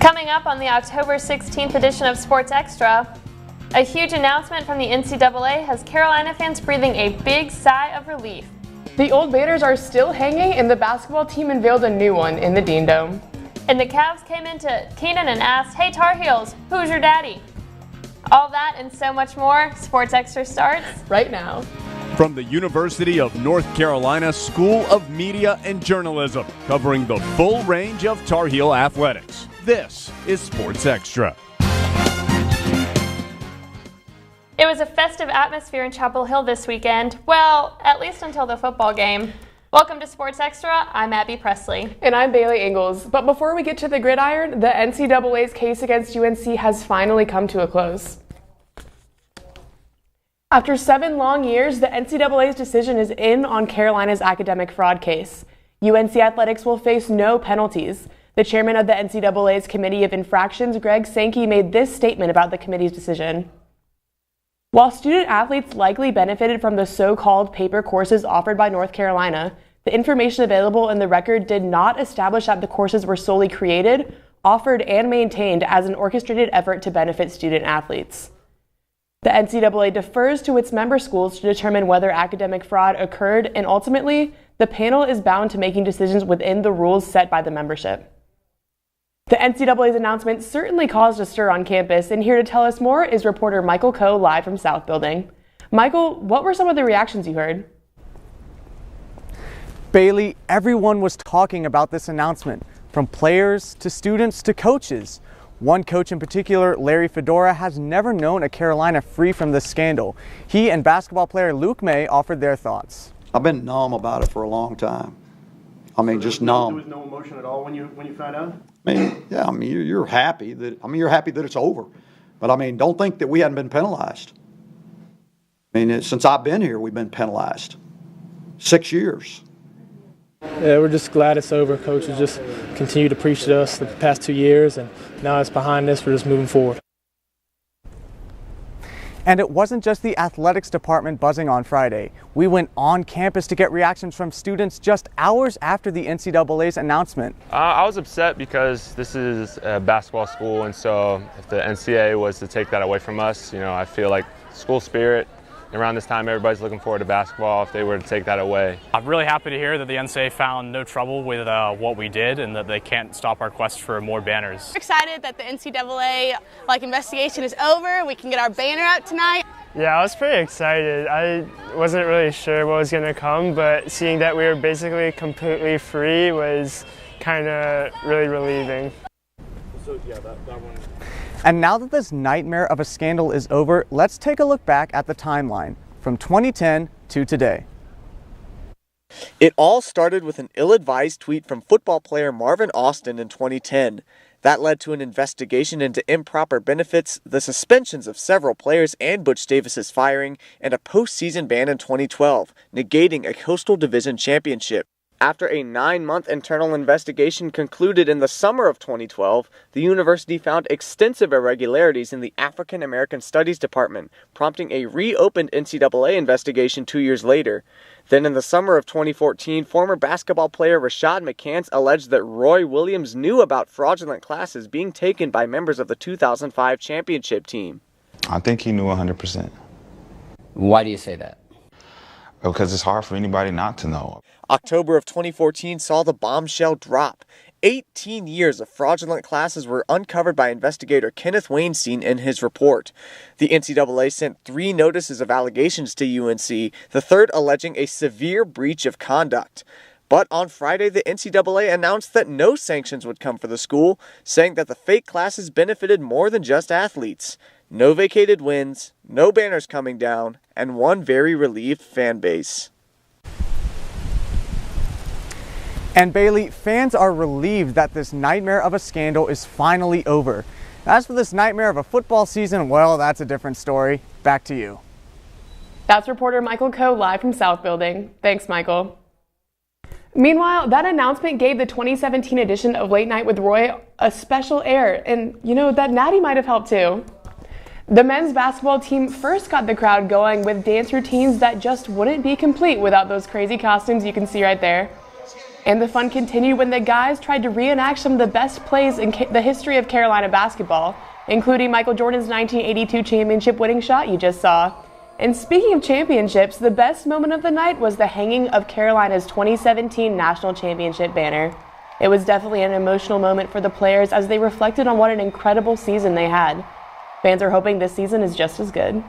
Coming up on the October 16th edition of Sports Extra, a huge announcement from the NCAA has Carolina fans breathing a big sigh of relief. The old banners are still hanging, and the basketball team unveiled a new one in the Dean Dome. And the Cavs came into Keenan and asked, "Hey Tar Heels, who's your daddy?" All that and so much more. Sports Extra starts right now. From the University of North Carolina School of Media and Journalism, covering the full range of Tar Heel athletics. This is Sports Extra. It was a festive atmosphere in Chapel Hill this weekend. Well, at least until the football game. Welcome to Sports Extra. I'm Abby Presley. And I'm Bailey Ingalls. But before we get to the gridiron, the NCAA's case against UNC has finally come to a close. After 7 long years, the NCAA's decision is in on Carolina's academic fraud case. UNC athletics will face no penalties. The chairman of the NCAA's Committee of Infractions, Greg Sankey, made this statement about the committee's decision. While student athletes likely benefited from the so-called paper courses offered by North Carolina, the information available in the record did not establish that the courses were solely created, offered, and maintained as an orchestrated effort to benefit student athletes. The NCAA defers to its member schools to determine whether academic fraud occurred, and ultimately, the panel is bound to making decisions within the rules set by the membership. The NCAA's announcement certainly caused a stir on campus, and here to tell us more is reporter Michael Coe live from South Building. Michael, what were some of the reactions you heard? Bailey, everyone was talking about this announcement, from players to students to coaches. One coach in particular, Larry Fedora, has never known a Carolina free from this scandal. He and basketball player Luke May offered their thoughts. I've been numb about it for a long time. I mean, just numb. There was no emotion at all when you found out? You're happy that it's over. But don't think that we hadn't been penalized. Since I've been here, we've been penalized. 6 years. Yeah, we're just glad it's over. Coach has just continued to preach to us the past 2 years, and now it's behind us. We're just moving forward. And it wasn't just the athletics department buzzing on Friday. We went on campus to get reactions from students just hours after the NCAA's announcement. I was upset because this is a basketball school, and so if the NCAA was to take that away from us, I feel like school spirit. Around this time, everybody's looking forward to basketball. If they were to take that away, I'm really happy to hear that the NCAA found no trouble with what we did, and that they can't stop our quest for more banners. We're excited that the NCAA investigation is over. We can get our banner out tonight. Yeah, I was pretty excited. I wasn't really sure what was going to come, but seeing that we were basically completely free was kind of really relieving. So yeah, that one. And now that this nightmare of a scandal is over, let's take a look back at the timeline from 2010 to today. It all started with an ill-advised tweet from football player Marvin Austin in 2010. That led to an investigation into improper benefits, the suspensions of several players and Butch Davis's firing, and a postseason ban in 2012, negating a Coastal Division championship. After a 9-month internal investigation concluded in the summer of 2012, the university found extensive irregularities in the African American Studies Department, prompting a reopened NCAA investigation 2 years later. Then in the summer of 2014, former basketball player Rashad McCants alleged that Roy Williams knew about fraudulent classes being taken by members of the 2005 championship team. I think he knew 100%. Why do you say that? Because it's hard for anybody not to know. October of 2014 saw the bombshell drop. 18 years of fraudulent classes were uncovered by investigator Kenneth Weinstein in his report. The NCAA sent 3 notices of allegations to UNC, the third alleging a severe breach of conduct. But on Friday, the NCAA announced that no sanctions would come for the school, saying that the fake classes benefited more than just athletes. No vacated wins, no banners coming down, and one very relieved fan base. And Bailey, fans are relieved that this nightmare of a scandal is finally over. As for this nightmare of a football season, well, that's a different story. Back to you. That's reporter Michael Coe live from South Building. Thanks, Michael. Meanwhile, that announcement gave the 2017 edition of Late Night with Roy a special air, and that natty might have helped too. The men's basketball team first got the crowd going with dance routines that just wouldn't be complete without those crazy costumes you can see right there. And the fun continued when the guys tried to reenact some of the best plays in the history of Carolina basketball, including Michael Jordan's 1982 championship winning shot you just saw. And speaking of championships, the best moment of the night was the hanging of Carolina's 2017 national championship banner. It was definitely an emotional moment for the players as they reflected on what an incredible season they had. Fans are hoping this season is just as good.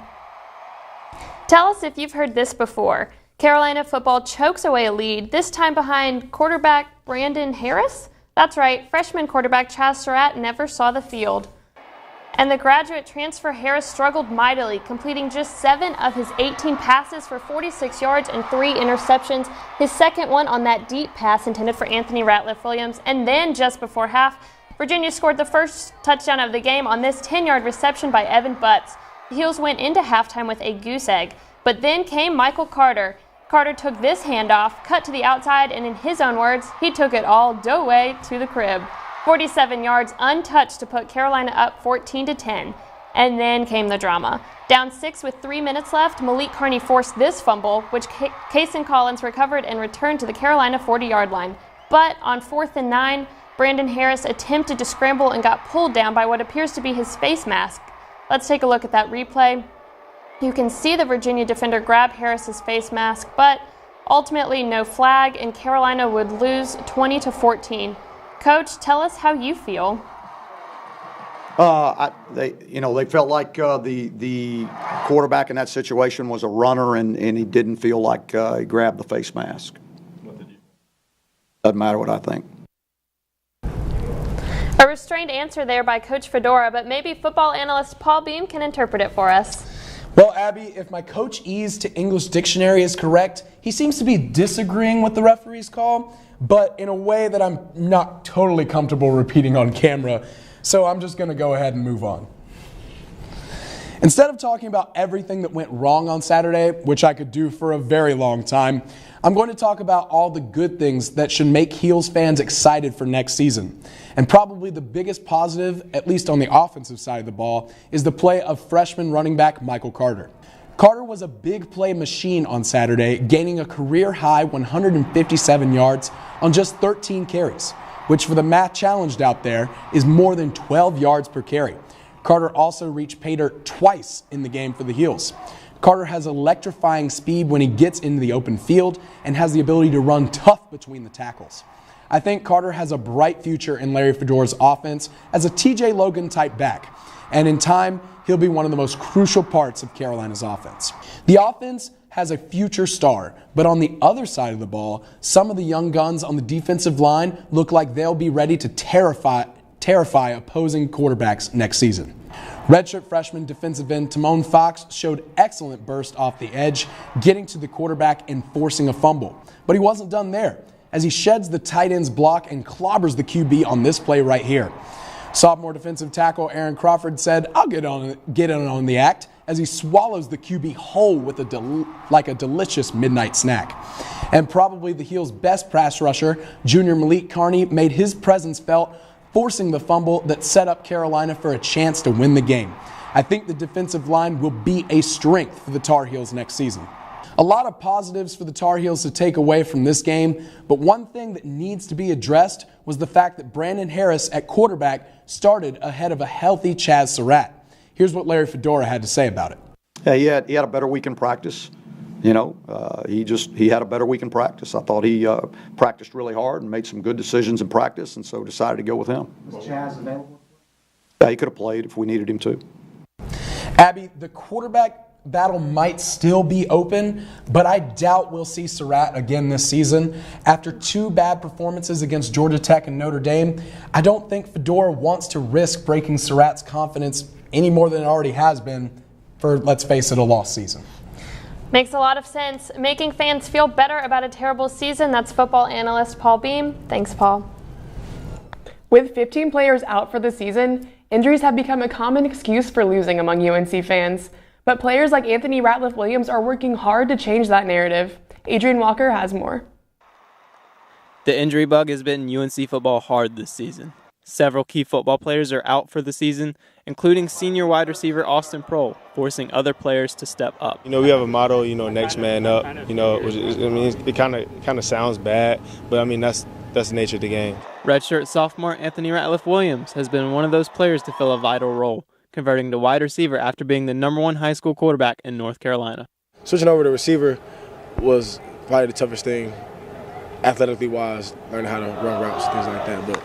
Tell us if you've heard this before. Carolina football chokes away a lead, this time behind quarterback Brandon Harris? That's right, freshman quarterback Chaz Surratt never saw the field. And the graduate transfer Harris struggled mightily, completing just 7 of his 18 passes for 46 yards and 3 interceptions, his second one on that deep pass intended for Anthony Ratliff-Williams. And then just before half, Virginia scored the first touchdown of the game on this 10-yard reception by Evan Butts. The Heels went into halftime with a goose egg, but then came Michael Carter. Carter took this handoff, cut to the outside, and in his own words, he took it all the way to the crib. 47 yards untouched to put Carolina up 14-10. And then came the drama. Down 6 with 3 minutes left, Malik Carney forced this fumble, which Cason Collins recovered and returned to the Carolina 40-yard line. But on 4th and 9, Brandon Harris attempted to scramble and got pulled down by what appears to be his face mask. Let's take a look at that replay. You can see the Virginia defender grab Harris's face mask, but ultimately no flag, and Carolina would lose 20-14. Coach, tell us how you feel. They felt like the quarterback in that situation was a runner, and he didn't feel like he grabbed the face mask. Doesn't matter what I think. A restrained answer there by Coach Fedora, but maybe football analyst Paul Beam can interpret it for us. Well, Abby, if my Coach E's to English dictionary is correct, he seems to be disagreeing with the referee's call, but in a way that I'm not totally comfortable repeating on camera, so I'm just going to go ahead and move on. Instead of talking about everything that went wrong on Saturday, which I could do for a very long time, I'm going to talk about all the good things that should make Heels fans excited for next season. And probably the biggest positive, at least on the offensive side of the ball, is the play of freshman running back Michael Carter. Carter was a big play machine on Saturday, gaining a career-high 157 yards on just 13 carries, which for the math challenged out there is more than 12 yards per carry. Carter also reached pay dirt twice in the game for the Heels. Carter has electrifying speed when he gets into the open field and has the ability to run tough between the tackles. I think Carter has a bright future in Larry Fedora's offense as a TJ Logan type back, and in time, he'll be one of the most crucial parts of Carolina's offense. The offense has a future star, but on the other side of the ball, some of the young guns on the defensive line look like they'll be ready to terrify opposing quarterbacks next season. Redshirt freshman defensive end Timon Fox showed excellent burst off the edge, getting to the quarterback and forcing a fumble. But he wasn't done there, as he sheds the tight end's block and clobbers the QB on this play right here. Sophomore defensive tackle Aaron Crawford said, "I'll get in on the act," as he swallows the QB whole with like a delicious midnight snack. And probably the Heels' best pass rusher, junior Malik Carney, made his presence felt, forcing the fumble that set up Carolina for a chance to win the game. I think the defensive line will be a strength for the Tar Heels next season. A lot of positives for the Tar Heels to take away from this game, but one thing that needs to be addressed was the fact that Brandon Harris at quarterback started ahead of a healthy Chaz Surratt. Here's what Larry Fedora had to say about it. Yeah, he had a better week in practice. He had a better week in practice. I thought he practiced really hard and made some good decisions in practice, and so decided to go with him. Was Chaz available? Yeah, he could have played if we needed him to. Abby, the quarterback battle might still be open, but I doubt we'll see Surratt again this season. After 2 bad performances against Georgia Tech and Notre Dame, I don't think Fedora wants to risk breaking Surratt's confidence any more than it already has been for, let's face it, a lost season. Makes a lot of sense. Making fans feel better about a terrible season. That's football analyst Paul Beam. Thanks, Paul. With 15 players out for the season, injuries have become a common excuse for losing among UNC fans. But players like Anthony Ratliff-Williams are working hard to change that narrative. Adrian Walker has more. The injury bug has bitten UNC football hard this season. Several key football players are out for the season, including senior wide receiver Austin Prohl, forcing other players to step up. We have a motto, next man up. It kind of sounds bad, but that's the nature of the game. Redshirt sophomore Anthony Ratliff-Williams has been one of those players to fill a vital role, converting to wide receiver after being the #1 high school quarterback in North Carolina. Switching over to receiver was probably the toughest thing, athletically wise, learning how to run routes, things like that. But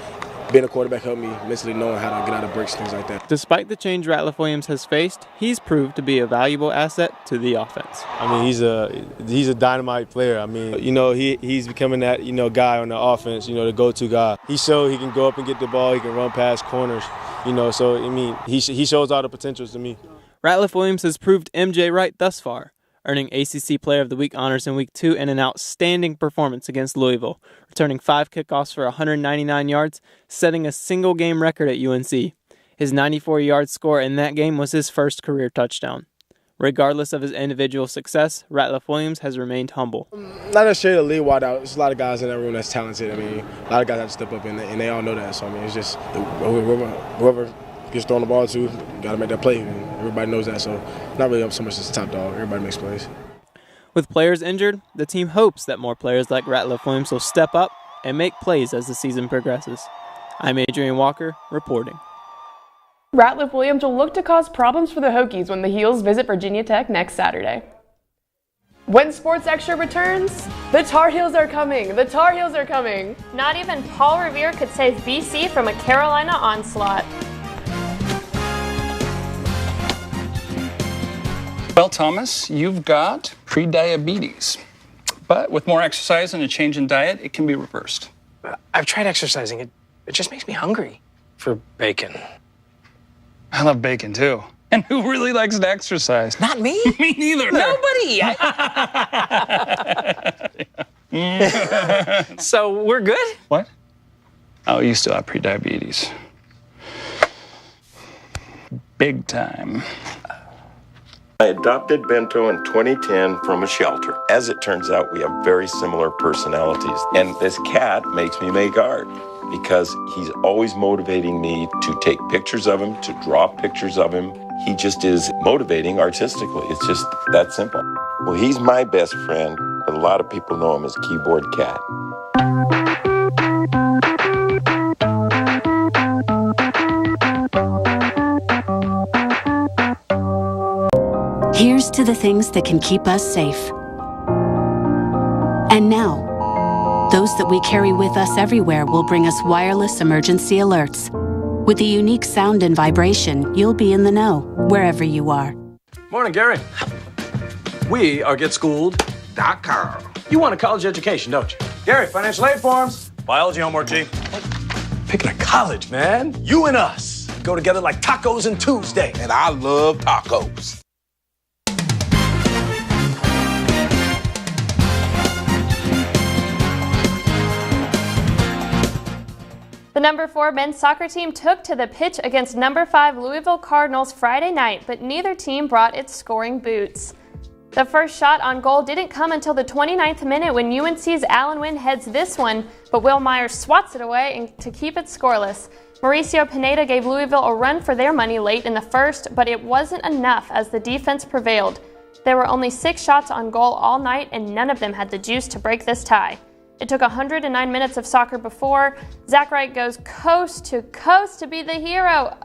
being a quarterback helped me mentally knowing how to get out of breaks, things like that. Despite the change Ratliff-Williams has faced, he's proved to be a valuable asset to the offense. He's a dynamite player. He's becoming that guy on the offense, the go-to guy. He showed he can go up and get the ball, he can run past corners, he shows all the potentials to me. Ratliff-Williams has proved MJ right thus far, earning ACC Player of the Week honors in Week 2 and an outstanding performance against Louisville, returning 5 kickoffs for 199 yards, setting a single-game record at UNC. His 94-yard score in that game was his first career touchdown. Regardless of his individual success, Ratliff-Williams has remained humble. Not necessarily a lead wide out. There's a lot of guys in that room that's talented. A lot of guys have to step up, and they all know that. So, it's just whoever gets thrown the ball to, got to make that play, and everybody knows that. So, not really up so much as the top dog. Everybody makes plays. With players injured, the team hopes that more players like Ratliff-Williams will step up and make plays as the season progresses. I'm Adrian Walker, reporting. Ratliff-Williams will look to cause problems for the Hokies when the Heels visit Virginia Tech next Saturday. When Sports Extra returns, the Tar Heels are coming. The Tar Heels are coming. Not even Paul Revere could save BC from a Carolina onslaught. Well, Thomas, you've got prediabetes. But with more exercise and a change in diet, it can be reversed. I've tried exercising. It just makes me hungry for bacon. I love bacon, too. And who really likes to exercise? Not me. Me neither. Nobody. So we're good? What? Oh, you still have prediabetes. Big time. I adopted Bento in 2010 from a shelter. As it turns out, we have very similar personalities. And this cat makes me make art because he's always motivating me to take pictures of him, to draw pictures of him. He just is motivating artistically. It's just that simple. Well, he's my best friend, but a lot of people know him as Keyboard Cat. Here's to the things that can keep us safe. And now, those that we carry with us everywhere will bring us wireless emergency alerts. With the unique sound and vibration, you'll be in the know, wherever you are. Morning, Gary. We are GetSchooled.com. You want a college education, don't you? Gary, financial aid forms. Biology homework, G. Picking a college, man. You and us go together like tacos and Tuesday. And I love tacos. The number 4 men's soccer team took to the pitch against number 5 Louisville Cardinals Friday night, but neither team brought its scoring boots. The first shot on goal didn't come until the 29th minute when UNC's Alan Wynn heads this one, but Will Myers swats it away to keep it scoreless. Mauricio Pineda gave Louisville a run for their money late in the first, but it wasn't enough as the defense prevailed. There were only 6 shots on goal all night, and none of them had the juice to break this tie. It took 109 minutes of soccer before Zach Wright goes coast to coast to be the hero.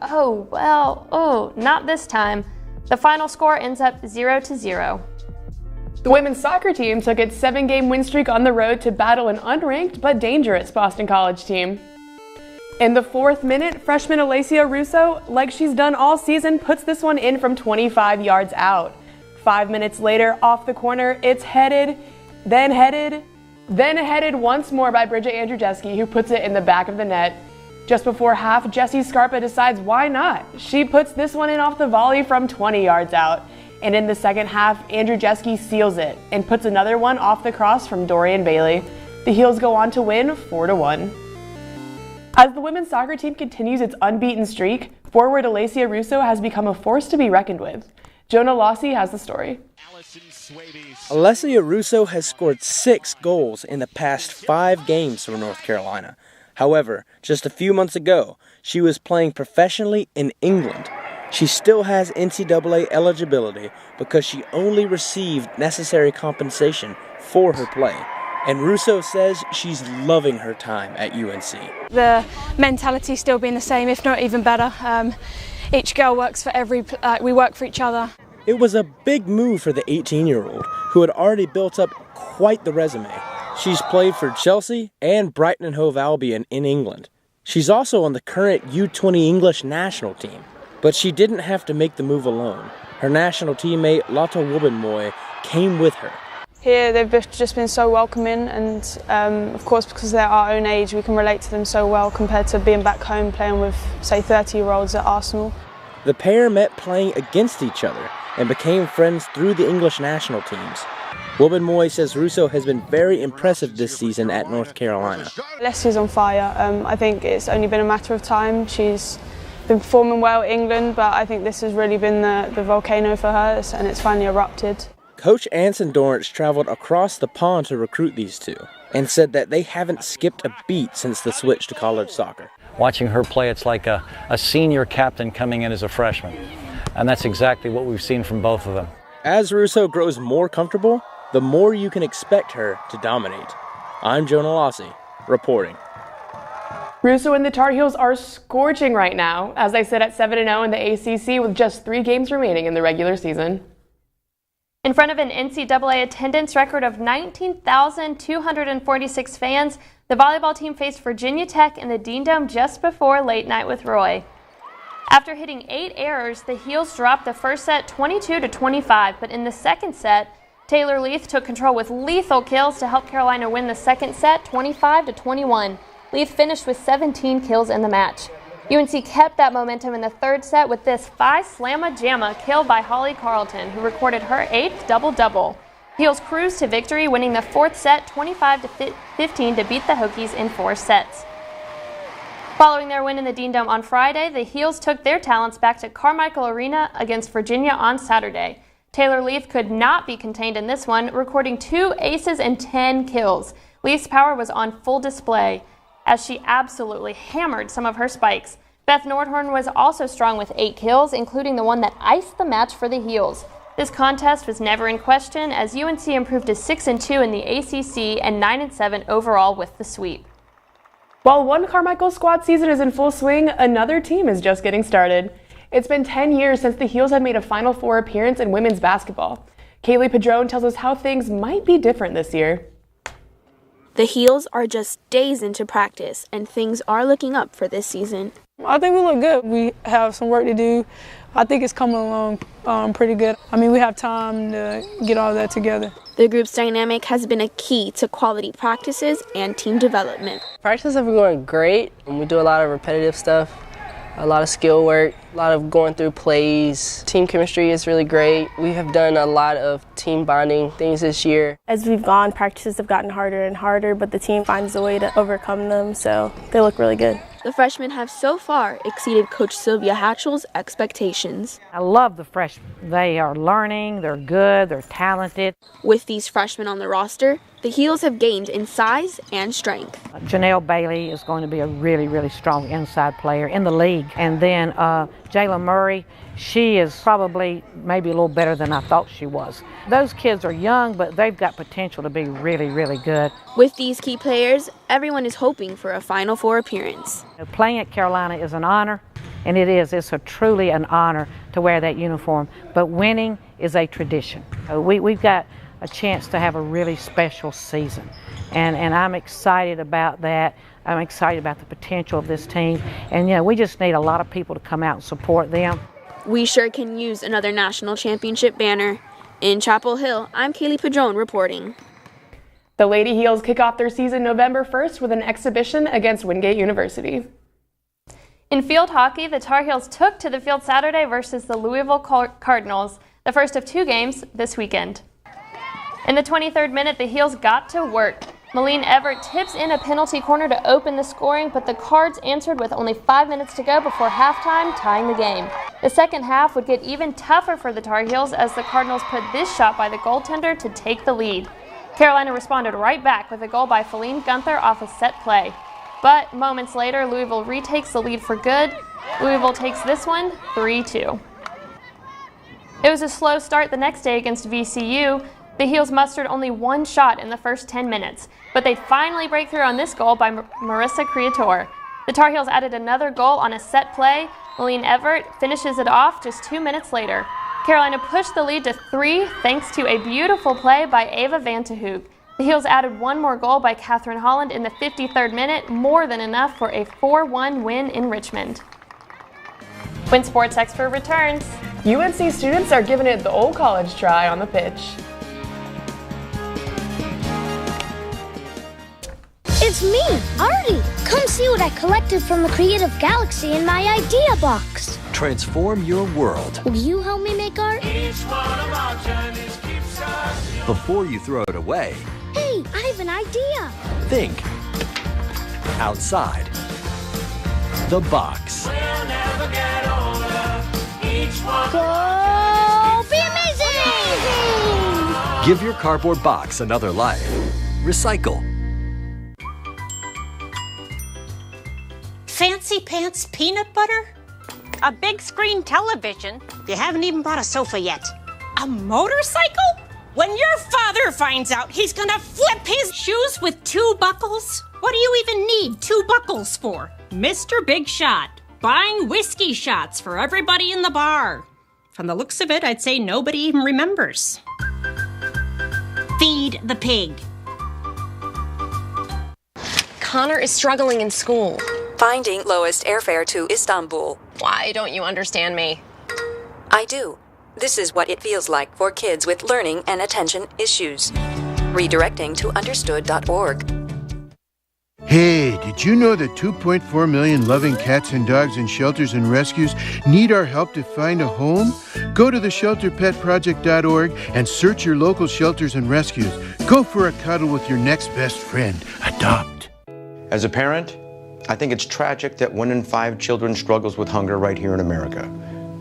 Not this time. The final score ends up 0-0. The women's soccer team took its 7-game win streak on the road to battle an unranked but dangerous Boston College team. In the 4th minute, freshman Alacia Russo, like she's done all season, puts this one in from 25 yards out. 5 minutes later, off the corner, it's headed once more by Bridget Andrzejewski, who puts it in the back of the net. Just before half, Jessie Scarpa decides why not. She puts this one in off the volley from 20 yards out. And in the second half, Andrzejewski seals it and puts another one off the cross from Dorian Bailey. The Heels go on to win 4-1. As the women's soccer team continues its unbeaten streak, forward Alacia Russo has become a force to be reckoned with. Jonah Lossie has the story. Alacia Russo has scored 6 goals in the past 5 games for North Carolina. However, just a few months ago, she was playing professionally in England. She still has NCAA eligibility because she only received necessary compensation for her play. And Russo says she's loving her time at UNC. The mentality still being the same, if not even better. Each girl works for we work for each other. It was a big move for the 18-year-old, who had already built up quite the resume. She's played for Chelsea and Brighton and Hove Albion in England. She's also on the current U20 English national team. But she didn't have to make the move alone. Her national teammate, Lotte Wubbenmoy, came with her. Here they've just been so welcoming, and of course because they're our own age we can relate to them so well compared to being back home playing with, say, 30-year-olds at Arsenal. The pair met playing against each other and became friends through the English national teams. Wubbenmoy says Russo has been very impressive this season at North Carolina. Leslie's on fire. I think it's only been a matter of time. She's been performing well in England, but I think this has really been the volcano for her, and it's finally erupted. Coach Anson Dorrance traveled across the pond to recruit these two and said that they haven't skipped a beat since the switch to college soccer. Watching her play, it's like a senior captain coming in as a freshman. And that's exactly what we've seen from both of them. As Russo grows more comfortable, the more you can expect her to dominate. I'm Jonah Lossie, reporting. Russo and the Tar Heels are scorching right now, as they sit at 7-0 in the ACC with just 3 games remaining in the regular season. In front of an NCAA attendance record of 19,246 fans, the volleyball team faced Virginia Tech in the Dean Dome just before Late Night with Roy. After hitting 8 errors, the Heels dropped the first set 22-25, but in the second set, Taylor Leith took control with lethal kills to help Carolina win the second set 25-21. Leith finished with 17 kills in the match. UNC kept that momentum in the third set with this Phi Slamma Jamma kill by Holly Carlton, who recorded her 8th double-double. Heels cruised to victory, winning the fourth set 25-15 to beat the Hokies in 4 sets. Following their win in the Dean Dome on Friday, the Heels took their talents back to Carmichael Arena against Virginia on Saturday. Taylor Leith could not be contained in this one, recording 2 aces and 10 kills. Leith's power was on full display, as she absolutely hammered some of her spikes. Beth Nordhorn was also strong with 8 kills, including the one that iced the match for the Heels. This contest was never in question, as UNC improved to 6-2 in the ACC and 9-7 overall with the sweep. While one Carmichael squad season is in full swing, another team is just getting started. It's been 10 years since the Heels have made a Final Four appearance in women's basketball. Kaylee Padron tells us how things might be different this year. The Heels are just days into practice, and things are looking up for this season. I think we look good. We have some work to do. I think it's coming along pretty good. I mean, we have time to get all that together. The group's dynamic has been a key to quality practices and team development. Practices have been going great, and we do a lot of repetitive stuff, a lot of skill work, a lot of going through plays. Team chemistry is really great. We have done a lot of team bonding things this year. As we've gone, practices have gotten harder and harder, but the team finds a way to overcome them, so they look really good. The freshmen have so far exceeded Coach Sylvia Hatchell's expectations. I love the freshmen. They are learning, they're good, they're talented. With these freshmen on the roster, the Heels have gained in size and strength. Janelle Bailey is going to be a really, really strong inside player in the league. And then Jayla Murray, she is probably maybe a little better than I thought she was. Those kids are young, but they've got potential to be really, really good. With these key players, everyone is hoping for a Final Four appearance. Playing at Carolina is an honor, and it is. It's truly an honor to wear that uniform. But winning is a tradition. We've got a chance to have a really special season, and I'm excited about that. I'm excited about the potential of this team, and we just need a lot of people to come out and support them. We sure can use another national championship banner. In Chapel Hill, I'm Kaylee Padron reporting. The Lady Heels kick off their season November 1st with an exhibition against Wingate University. In field hockey, the Tar Heels took to the field Saturday versus the Louisville Cardinals, the first of 2 games this weekend. In the 23rd minute, the Heels got to work. Malene Everett tips in a penalty corner to open the scoring, but the Cards answered with only 5 minutes to go before halftime, tying the game. The second half would get even tougher for the Tar Heels as the Cardinals put this shot by the goaltender to take the lead. Carolina responded right back with a goal by Feline Gunther off a set play. But moments later, Louisville retakes the lead for good. Louisville takes this one 3-2. It was a slow start the next day against VCU. The Heels mustered only one shot in the first 10 minutes, but they finally break through on this goal by Marissa Creator. The Tar Heels added another goal on a set play. Malene Everett finishes it off just 2 minutes later. Carolina pushed the lead to 3 thanks to a beautiful play by Ava Vantehoek. The Heels added one more goal by Catherine Holland in the 53rd minute, more than enough for a 4-1 win in Richmond. When Sports Expert returns, UNC students are giving it the old college try on the pitch. It's me, Artie. Come see what I collected from the Creative Galaxy in my idea box. Transform your world. Will you help me make art? Before you throw it away, Hey, I have an idea. think outside the box. Go be amazing! Give your cardboard box another life. Recycle. Fancy pants peanut butter? A big screen television? You haven't even bought a sofa yet. A motorcycle? When your father finds out, he's gonna flip his shoes with 2 buckles? What do you even need 2 buckles for? Mr. Big Shot, buying whiskey shots for everybody in the bar. From the looks of it, I'd say nobody even remembers. Feed the pig. Connor is struggling in school. Finding lowest airfare to Istanbul. Why don't you understand me? I do. This is what it feels like for kids with learning and attention issues. Redirecting to understood.org. Hey, did you know that 2.4 million loving cats and dogs in shelters and rescues need our help to find a home? Go to theshelterpetproject.org and search your local shelters and rescues. Go for a cuddle with your next best friend. Adopt. As a parent, I think it's tragic that 1 in 5 children struggles with hunger right here in America.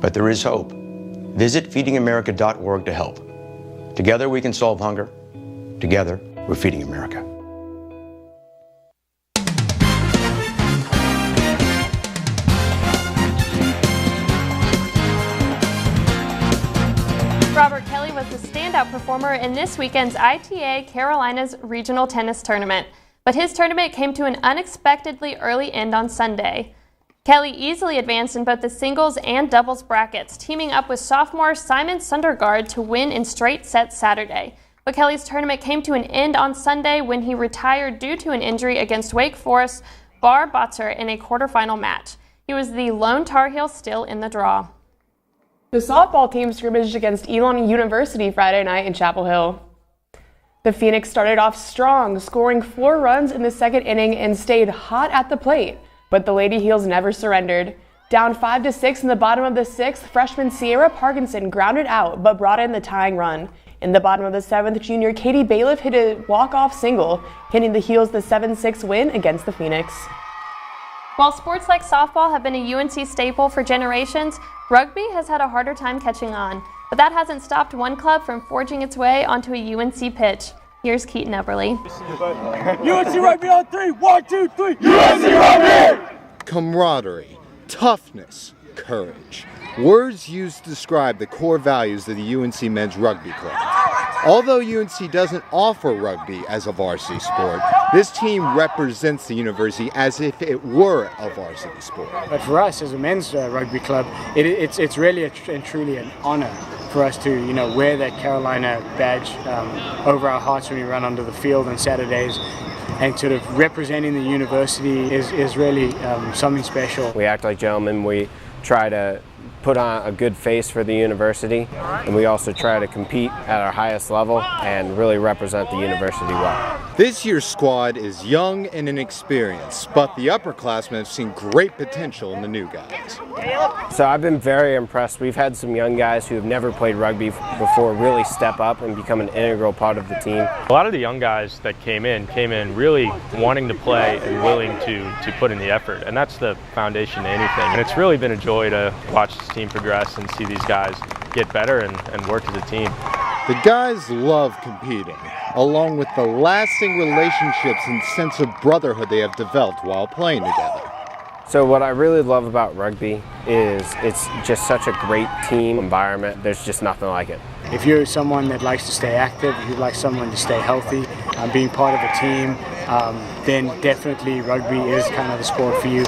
But there is hope. Visit feedingamerica.org to help. Together we can solve hunger. Together, we're feeding America. Robert Kelly was the standout performer in this weekend's ITA Carolinas Regional Tennis Tournament, but his tournament came to an unexpectedly early end on Sunday. Kelly easily advanced in both the singles and doubles brackets, teaming up with sophomore Simon Sundergaard to win in straight sets Saturday. But Kelly's tournament came to an end on Sunday when he retired due to an injury against Wake Forest's Bar Botzer in a quarterfinal match. He was the lone Tar Heel still in the draw. The softball team scrimmaged against Elon University Friday night in Chapel Hill. The Phoenix started off strong, scoring 4 runs in the second inning and stayed hot at the plate. But the Lady Heels never surrendered. Down 5-6 in the bottom of the 6th, freshman Sierra Parkinson grounded out but brought in the tying run. In the bottom of the 7th, junior Katie Bailiff hit a walk-off single, hitting the Heels the 7-6 win against the Phoenix. While sports like softball have been a UNC staple for generations, rugby has had a harder time catching on. But that hasn't stopped one club from forging its way onto a UNC pitch. Here's Keaton Eberly. UNC Rugby on 3. 1, 2, 3. UNC Rugby! Camaraderie, toughness, courage. Words used to describe the core values of the UNC Men's Rugby Club. Although UNC doesn't offer rugby as a varsity sport, this team represents the university as if it were a varsity sport. But for us as a men's rugby club, it's really and truly an honor for us to wear that Carolina badge over our hearts when we run onto the field on Saturdays. And sort of representing the university is really something special. We act like gentlemen. We try to put on a good face for the university, and we also try to compete at our highest level and really represent the university well. This year's squad is young and inexperienced, but the upperclassmen have seen great potential in the new guys. So I've been very impressed. We've had some young guys who have never played rugby before really step up and become an integral part of the team. A lot of the young guys that came in really wanting to play and willing to put in the effort, and that's the foundation to anything. And it's really been a joy to watch this team progress and see these guys get better and work as a team. The guys love competing, along with the lasting relationships and sense of brotherhood they have developed while playing together. So what I really love about rugby is it's just such a great team environment. There's just nothing like it. If you're someone that likes to stay active, if you'd like someone to stay healthy, being part of a team, then definitely rugby is kind of the sport for you.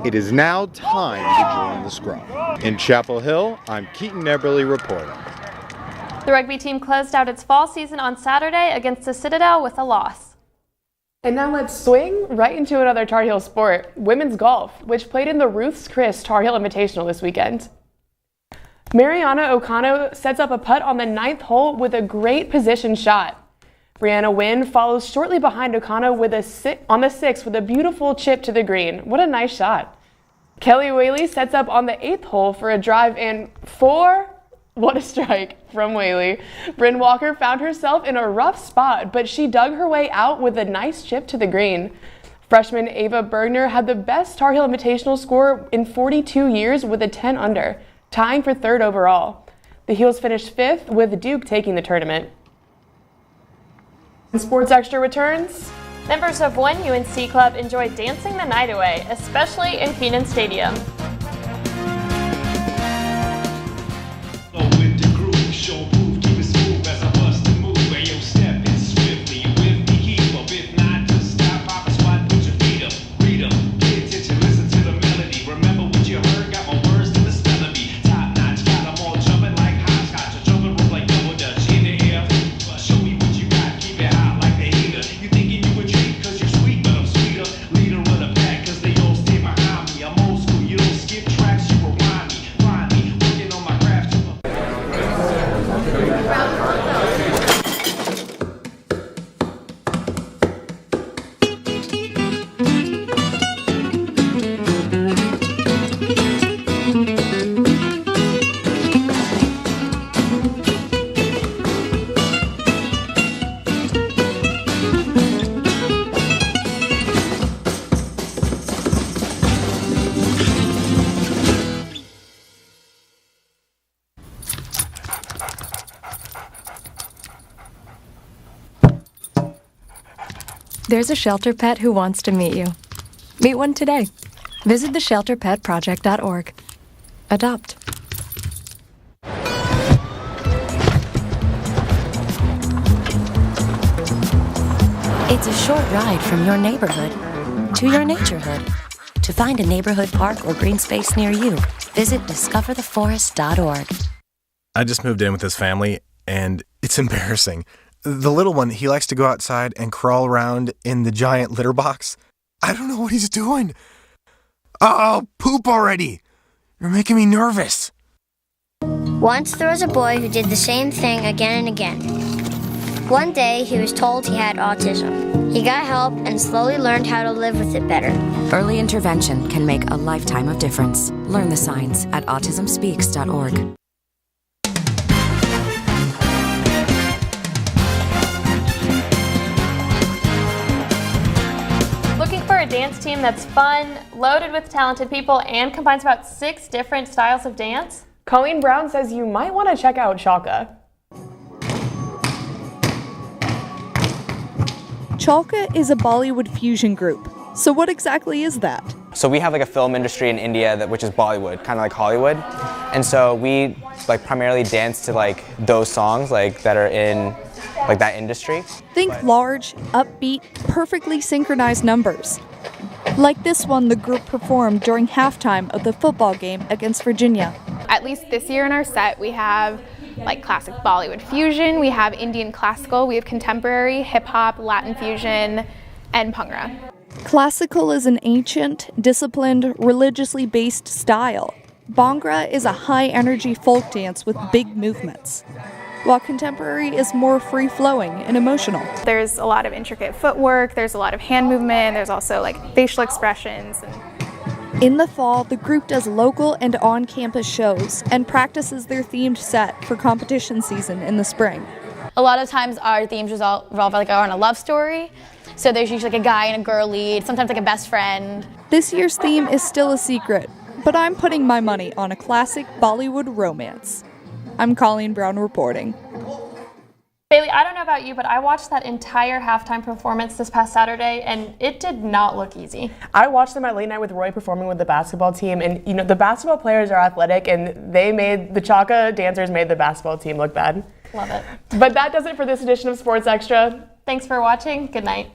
It is now time to join the scrum. In Chapel Hill, I'm Keaton Eberly reporting. The rugby team closed out its fall season on Saturday against the Citadel with a loss. And now let's swing right into another Tar Heel sport, women's golf, which played in the Ruth's Chris Tar Heel Invitational this weekend. Mariana Okano sets up a putt on the 9th hole with a great position shot. Brianna Wynn follows shortly behind Okano with on the 6th with a beautiful chip to the green. What a nice shot. Kelly Whaley sets up on the 8th hole for a drive and 4. What a strike from Whaley. Bryn Walker found herself in a rough spot, but she dug her way out with a nice chip to the green. Freshman Ava Bergner had the best Tar Heel Invitational score in 42 years with a 10 under, tying for 3rd overall. The Heels finished 5th, with Duke taking the tournament. Sports Extra returns. Members of one UNC club enjoyed dancing the night away, especially in Keenan Stadium. There's a shelter pet who wants to meet you. Meet one today. Visit theshelterpetproject.org. Adopt. It's a short ride from your neighborhood to your naturehood. To find a neighborhood park or green space near you, visit discovertheforest.org. I just moved in with this family, and it's embarrassing. The little one, he likes to go outside and crawl around in the giant litter box. I don't know what he's doing. Oh, poop already. You're making me nervous. Once there was a boy who did the same thing again and again. One day, he was told he had autism. He got help and slowly learned how to live with it better. Early intervention can make a lifetime of difference. Learn the signs at autismspeaks.org. Looking for a dance team that's fun, loaded with talented people, and combines about 6 different styles of dance? Colleen Brown says you might want to check out Chalka. Chalka is a Bollywood fusion group. So what exactly is that? So we have like a film industry in India which is Bollywood, kind of like Hollywood. And so we primarily dance to those songs that are in that industry. Think large, upbeat, perfectly synchronized numbers. Like this one the group performed during halftime of the football game against Virginia. At least this year in our set we have classic Bollywood fusion, we have Indian classical, we have contemporary, hip-hop, Latin fusion, and Bhangra. Classical is an ancient, disciplined, religiously based style. Bhangra is a high-energy folk dance with big movements, while contemporary is more free-flowing and emotional. There's a lot of intricate footwork, there's a lot of hand movement, there's also facial expressions. In the fall, the group does local and on-campus shows and practices their themed set for competition season in the spring. A lot of times our themes revolve around a love story. So there's usually a guy and a girl lead, sometimes a best friend. This year's theme is still a secret, but I'm putting my money on a classic Bollywood romance. I'm Colleen Brown reporting. Bailey, I don't know about you, but I watched that entire halftime performance this past Saturday, and it did not look easy. I watched them at late night with Roy performing with the basketball team, and you know the basketball players are athletic, and the Chaka dancers made the basketball team look bad. Love it. But that does it for this edition of Sports Extra. Thanks for watching. Good night.